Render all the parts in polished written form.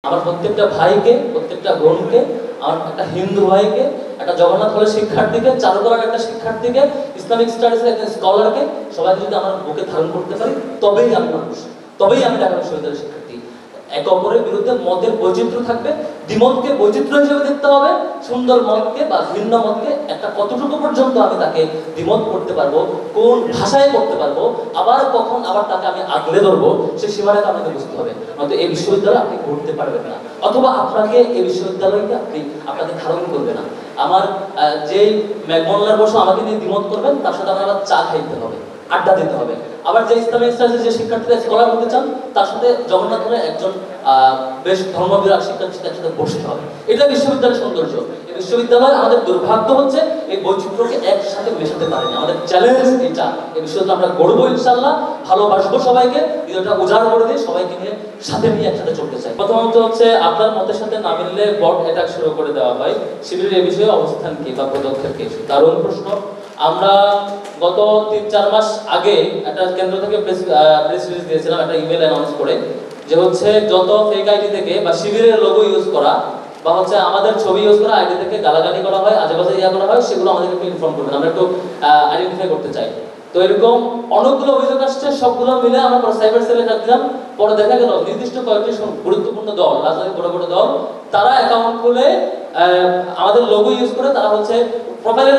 আমার প্রত্যেকটা ভাইকে, প্রত্যেকটা বোনকে, আমার একটা হিন্দু ভাইকে, একটা জগন্নাথ কলেজ শিক্ষার্থীকে, চারুকলার একটা শিক্ষার্থীকে, ইসলামিক স্টাডিজের একটা স্কলারকে, সবাইকে যদি আমার বুকে ধারণ করতে পারি, তবেই আমি মানুষ, তবেই আমি ঢাকা বিশ্ববিদ্যালয়ের শিক্ষার্থী। একে অপরের বিরুদ্ধে মতের বৈচিত্র্য থাকবে, দ্বিমতকে বৈচিত্র্য হিসেবে দেখতে হবে, সুন্দর মতকে বা ভিন্ন মতকে একটা কতটুকু পর্যন্ত আমি তাকে দ্বিমত করতে পারবো, কোন ভাষায় করতে পারবো, আবার কখন আবার তাকে আমি আগলে ধরবো, সেই সীমারেখা আমাকে বুঝতে হবে। নয়তো এই বিশ্ববিদ্যালয়ে আপনি ঘুরতে পারবেন না, অথবা আপনাকে এই বিশ্ববিদ্যালয়কে আপনাকে ধারণ করবে না। আমার যেই ম্যাকমোল্লার বসে আমাকে নিয়ে দ্বিমত করবেন, তার সাথে আমার আবার চা খাইতে হবে, আড্ডা দিতে হবে। আবার যে ইসলামিক স্টাডিজের যে শিক্ষার্থীরা স্কলার হতে চান, তার সাথে জগন্নাথ হলে একজন বেশ ধর্মবিরাগ শিক্ষার্থীর সাথে বসতে হবে। এটা বিশ্ববিদ্যালয়ের সৌন্দর্য। এই বিশ্ববিদ্যালয় আমাদের দুর্ভাগ্য হচ্ছে এই বৈচিত্র্যকে একসাথে মেশাতে পারেনি। আমাদের চ্যালেঞ্জ এটা, এই বিশ্ববিদ্যালয় আমরা গড়বো ইনশাআল্লাহ, ভালোবাসবো সবাইকে, এটা উজাড় করে দিয়ে সবাইকে নিয়ে সাথে নিয়ে একসাথে চলতে চাই। প্রথমত হচ্ছে আপনার মতের সাথে না মিললে বট অ্যাটাক শুরু করে দেওয়া হয়, শিবিরের এই বিষয়ে অবস্থান কি বা পদক্ষেপ কি? দারুণ প্রশ্ন। আমরা গত 3-4 মাস আগে একটা কেন্দ্র থেকে প্রেস রিলিজ দিয়েছিলাম, একটা ইমেল অ্যানাউন্স করে, যে হচ্ছে যত ফেক আইডি থেকে বা শিবিরের লোগো ইউজ করা বা হচ্ছে আমাদের ছবি ইউজ করা আইডি থেকে গালাগালি করা হয়, আজেবাজে করা হয়, সেগুলো আমাদেরকে একটু ইনফর্ম করবেন, আমরা একটু আইডেন্টিফাই করতে চাই। তো এরকম অনেকগুলো অভিযোগ আসছে, সবগুলো মিলে আমরা সাইবার সেলে দিলাম। পরে দেখা গেল নির্দিষ্ট কয়েকটি গুরুত্বপূর্ণ দল, রাজনৈতিক বড় বড় দল, তারা অ্যাকাউন্ট খুলে আমাদের লোগো ইউজ করে তারা হচ্ছে প্রোফাইলে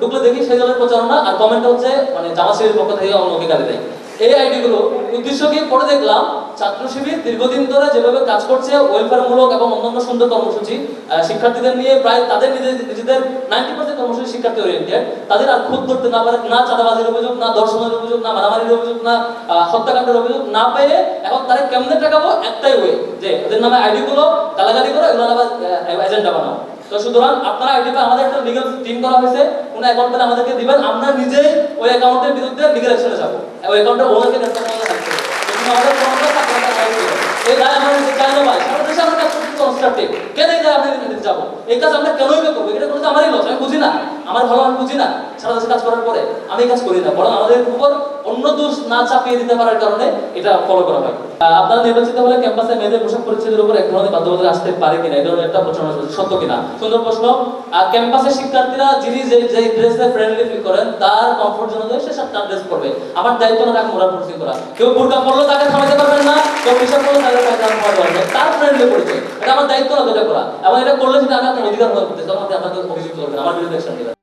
ঢুকলে দেখি সেই দলের প্রচারণা, আর কমেন্টে হচ্ছে মানে জামাত শিবিরের পক্ষ থেকে অন্যকে গালি দেয়। এই আইডিগুলো উদ্দেশ্য কি? পরে দেখলাম ছাত্র শিবির দীর্ঘদিন ধরে যেভাবে কাজ করছে, ওয়েলফেয়ারমূলক এবং অন্যান্য সুন্দর কর্মসূচি শিক্ষার্থীদের নিয়ে, প্রায় তাদের নিজেদের 90% কর্মসূচি শিক্ষার্থী ওরিয়েন্টেড, তাদের আর খুদ ধরতে না পারে, না চাঁদাবাজির অভিযোগ, না ধর্ষণের অভিযোগ, না মারামারির অভিযোগ, না হত্যাকাণ্ডের অভিযোগ না পেয়ে এখন তারা কেমনে টাকাবো একটাই ওয়ে, যে ওদের নামে আইডিগুলো গালাগালি করো, এগুলো আবার এজেন্ডা বানাও। তো সুতরাং আপনারা আইডিতে আমাদের একটা লিগ্যাল টিম করা হয়েছে, কোন অ্যাকাউন্ট পেলে আমাদেরকে দিবেন, আমরা নিজেই ওই অ্যাকাউন্টের বিরুদ্ধে লিগ্যাল অ্যাকশনে যাব, ওই অ্যাকাউন্টের ওনারকে গ্রেফতার করা থাকবে। আমাদের কোনো এই দায় আমরা নিতে চাই না ভাই, সারা দেশে আমরা কাজ করতে কনস্ট্রাকটিভ, কেন এই দায় আমরা নিতে যাবো? এই কাজ আমরা কেনই করবো? এটা করতে আমারই লস, আমি বুঝি না, আমার ভালো আমি বুঝি না। সারা দেশে কাজ করার পরে আমি কাজ করি না, বরং আমাদের উপর অন্য দোষ না চাপিয়ে দিতে পারার কারণে এটা ফলো করা হয়। আপনারা নির্বাচিত হলে ক্যাম্পাসে মেয়েদের পোশাক পরিচ্ছদের উপর এক ধরনের বাধ্যবাধকতা আসতে পারে কিনা, এই ধরনের একটা প্রশ্ন সত্য কিনা? সুন্দর প্রশ্ন। ক্যাম্পাসের শিক্ষার্থীরা যিনি যে ড্রেসে ফ্রেন্ডলি ফিল করেন, তার কমফোর্ট জোন অনুযায়ী সে তার ড্রেস পরবে। আমার দায়িত্ব না তাকে মোড়া পরিচয় করা। কেউ বোরকা পরলো তাকে থামাতে পারবেন না, কেউ পোশাক পরলো তাকে থামাতে পারবেন না, তার ফ্রেন্ডলি পরিচয়, এটা আমার দায়িত্ব না যেটা করা। এবং এটা করলে সেটা আমি আপনার অধিকার হয়ে করতেছি, তখন আপনি আপনাকে অভিযুক্ত করবেন, আমার বিরুদ্ধে অ্যাকশন নেবেন।